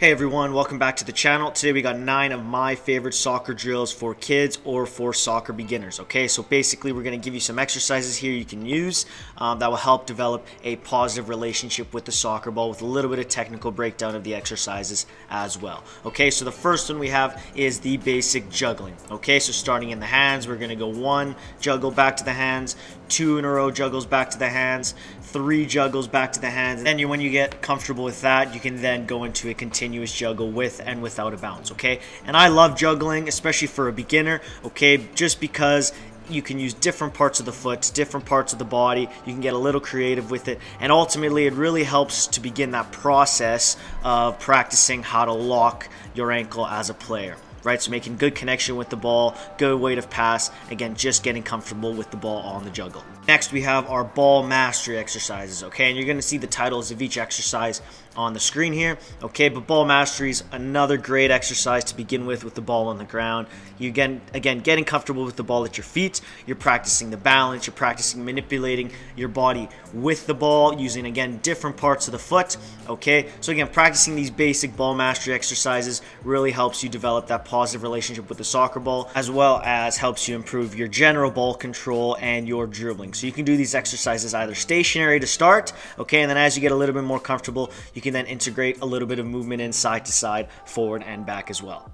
Hey everyone, welcome back to the channel. Today we got 9 of my favorite soccer drills for kids or for soccer beginners. Okay, so basically we're going to give you some exercises here you can use that will help develop a positive relationship with the soccer ball with a little bit of technical breakdown of the exercises as well. Okay, so the first one we have is the basic juggling. Okay, so starting in the hands, we're going to go 1 juggle back to the hands, 2 in a row juggles back to the hands, 3 juggles back to the hands, and then when you get comfortable with that, you can then go into a continuous juggle with and without a bounce. Okay, and I love juggling, especially for a beginner. Okay, just because you can use different parts of the foot, different parts of the body. You can get a little creative with it, and ultimately it really helps to begin that process of practicing how to lock your ankle as a player. Right, so making good connection with the ball, good weight of pass, again, just getting comfortable with the ball on the juggle. Next, we have our ball mastery exercises, okay, and you're going to see the titles of each exercise on the screen here, okay, but ball mastery is another great exercise to begin with the ball on the ground. You again getting comfortable with the ball at your feet, you're practicing the balance, you're practicing manipulating your body with the ball, using, again, different parts of the foot, okay, so again, practicing these basic ball mastery exercises really helps you develop that positive relationship with the soccer ball, as well as helps you improve your general ball control and your dribbling. So you can do these exercises either stationary to start, okay, and then as you get a little bit more comfortable, you can then integrate a little bit of movement in side to side, forward and back as well.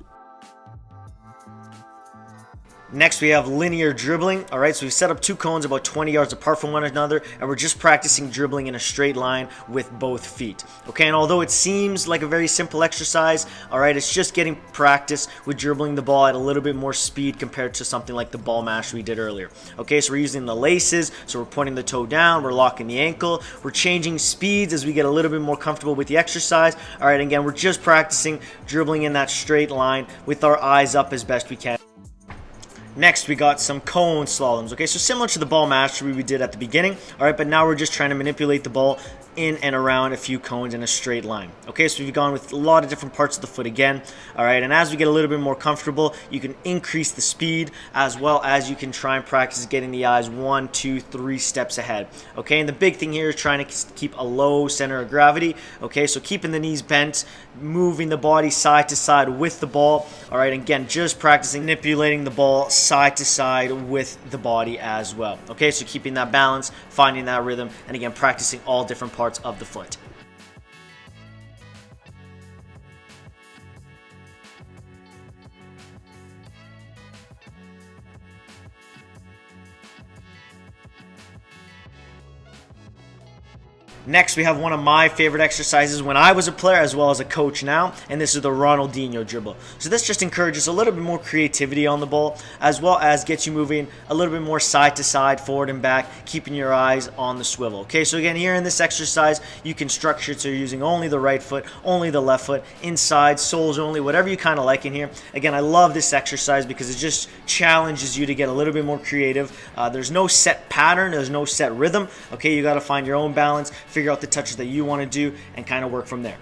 Next, we have linear dribbling. All right, so we've set up 2 cones about 20 yards apart from one another, and we're just practicing dribbling in a straight line with both feet. Okay, and although it seems like a very simple exercise, all right, it's just getting practice with dribbling the ball at a little bit more speed compared to something like the ball mash we did earlier. Okay, so we're using the laces, so we're pointing the toe down, we're locking the ankle, we're changing speeds as we get a little bit more comfortable with the exercise. All right, again, we're just practicing dribbling in that straight line with our eyes up as best we can. Next, we got some cone slaloms. Okay, so similar to the ball mastery we did at the beginning. All right, but now we're just trying to manipulate the ball in and around a few cones in a straight line. Okay, so we've gone with a lot of different parts of the foot again. All right, and as we get a little bit more comfortable, you can increase the speed, as well as you can try and practice getting the eyes 1, 2, 3 steps ahead. Okay, and the big thing here is trying to keep a low center of gravity. Okay, so keeping the knees bent, moving the body side to side with the ball. All right, again, just practicing manipulating the ball side to side with the body as well. Okay, so keeping that balance, finding that rhythm, and again, practicing all different parts of the foot. Next, we have one of my favorite exercises when I was a player as well as a coach now, and this is the Ronaldinho Dribble. So this just encourages a little bit more creativity on the ball, as well as gets you moving a little bit more side to side, forward and back, keeping your eyes on the swivel. Okay, so again, here in this exercise, you can structure it so you're using only the right foot, only the left foot, inside, soles only, whatever you kind of like in here. Again, I love this exercise because it just challenges you to get a little bit more creative. There's no set pattern, there's no set rhythm. Okay, you got to find your own balance, figure out the touches that you want to do, and kind of work from there.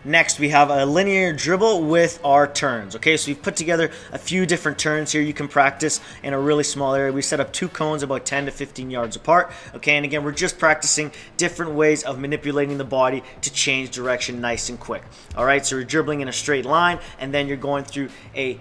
Next, we have a linear dribble with our turns. Okay, so we've put together a few different turns here you can practice in a really small area. We set up 2 cones about 10 to 15 yards apart. Okay, and again, we're just practicing different ways of manipulating the body to change direction nice and quick. All right, so you're dribbling in a straight line, and then you're going through a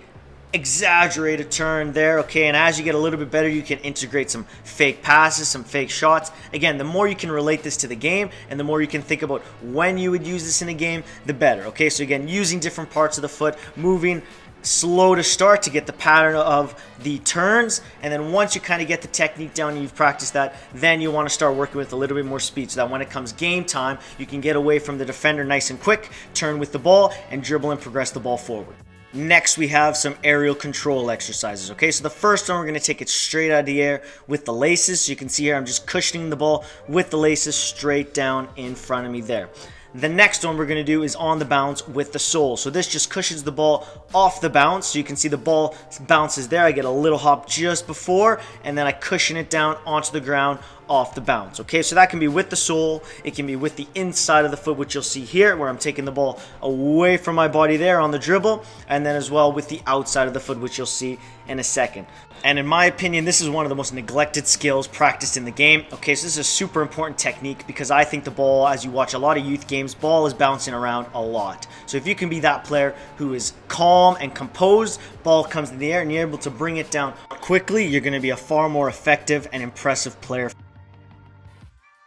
exaggerated turn there. Okay, and as you get a little bit better, you can integrate some fake passes, some fake shots. Again, the more you can relate this to the game and the more you can think about when you would use this in a game, the better. Okay, so again, using different parts of the foot, moving slow to start to get the pattern of the turns, and then once you kind of get the technique down and you've practiced that, then you want to start working with a little bit more speed so that when it comes game time, you can get away from the defender nice and quick, turn with the ball, and dribble and progress the ball forward. Next, we have some aerial control exercises. Okay, so the first one, we're going to take it straight out of the air with the laces. So you can see here, I'm just cushioning the ball with the laces straight down in front of me there. The next one we're going to do is on the bounce with the sole. So this just cushions the ball off the bounce. So you can see the ball bounces there. I get a little hop just before, and then I cushion it down onto the ground off the bounce. Okay, so that can be with the sole, it can be with the inside of the foot, which you'll see here, where I'm taking the ball away from my body there on the dribble, and then as well with the outside of the foot, which you'll see in a second. And in my opinion, this is one of the most neglected skills practiced in the game. Okay, so this is a super important technique because I think the ball, as you watch a lot of youth games, ball is bouncing around a lot. So if you can be that player who is calm and composed, ball comes in the air and you're able to bring it down quickly, you're going to be a far more effective and impressive player.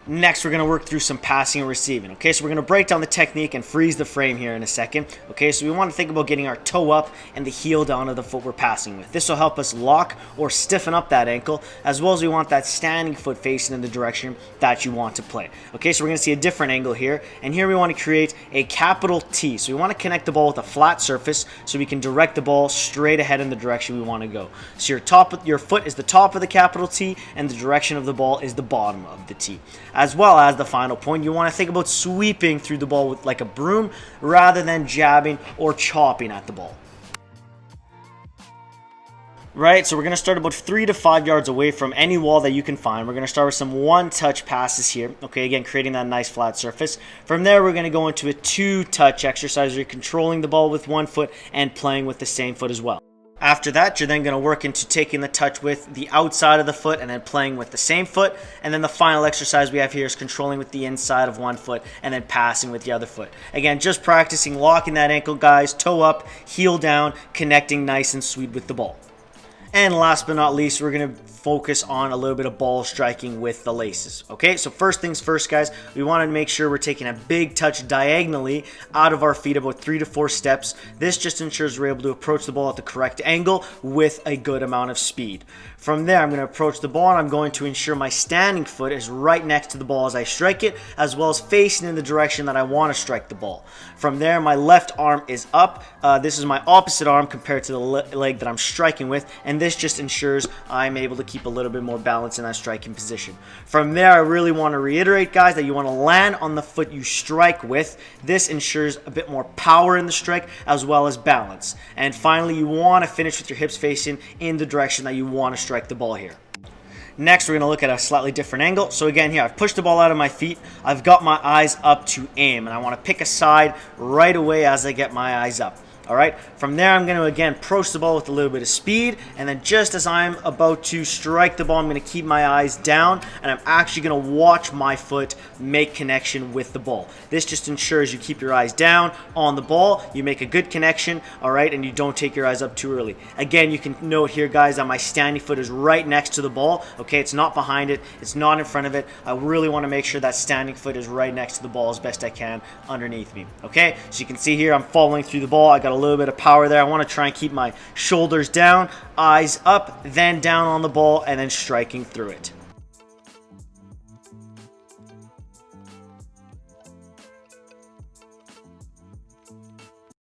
Next, we're going to work through some passing and receiving. Okay, so we're going to break down the technique and freeze the frame here in a second. Okay, so we want to think about getting our toe up and the heel down of the foot we're passing with. This will help us lock or stiffen up that ankle, as well as we want that standing foot facing in the direction that you want to play. Okay, so we're going to see a different angle here, and here we want to create a capital T. So we want to connect the ball with a flat surface so we can direct the ball straight ahead in the direction we want to go. So your foot is the top of the capital T, and the direction of the ball is the bottom of the T. As well as the final point, you want to think about sweeping through the ball with like a broom rather than jabbing or chopping at the ball. Right, so we're going to start about 3 to 5 yards away from any wall that you can find. We're going to start with some one-touch passes here. Okay, again, creating that nice flat surface. From there, we're going to go into a two-touch exercise where you're controlling the ball with one foot and playing with the same foot as well. After that, you're then going to work into taking the touch with the outside of the foot and then playing with the same foot. And then the final exercise we have here is controlling with the inside of one foot and then passing with the other foot. Again, just practicing locking that ankle, guys, toe up, heel down, connecting nice and sweet with the ball. And last but not least, we're going to focus on a little bit of ball striking with the laces. Okay, so first things first, guys, we want to make sure we're taking a big touch diagonally out of our feet, about 3 to 4 steps. This just ensures we're able to approach the ball at the correct angle with a good amount of speed. From there, I'm going to approach the ball and I'm going to ensure my standing foot is right next to the ball as I strike it, as well as facing in the direction that I want to strike the ball. From there, my left arm is up. This is my opposite arm compared to the leg that I'm striking with, and this just ensures I'm able to keep a little bit more balance in that striking position. From there, I really want to reiterate, guys, that you want to land on the foot you strike with. This ensures a bit more power in the strike as well as balance. And finally, you want to finish with your hips facing in the direction that you want to strike the ball here. Next, we're going to look at a slightly different angle. So again, here, I've pushed the ball out of my feet. I've got my eyes up to aim, and I want to pick a side right away as I get my eyes up. All right, from there, I'm going to, again, approach the ball with a little bit of speed, and then just as I'm about to strike the ball, I'm going to keep my eyes down, and I'm actually going to watch my foot make connection with the ball. This just ensures you keep your eyes down on the ball, you make a good connection, all right, and you don't take your eyes up too early. Again, you can note here, guys, that my standing foot is right next to the ball, okay? It's not behind it, it's not in front of it. I really want to make sure that standing foot is right next to the ball as best I can underneath me, okay? So you can see here, I'm following through the ball. I got a little bit of power there. I want to try and keep my shoulders down, eyes up, then down on the ball, and then striking through it.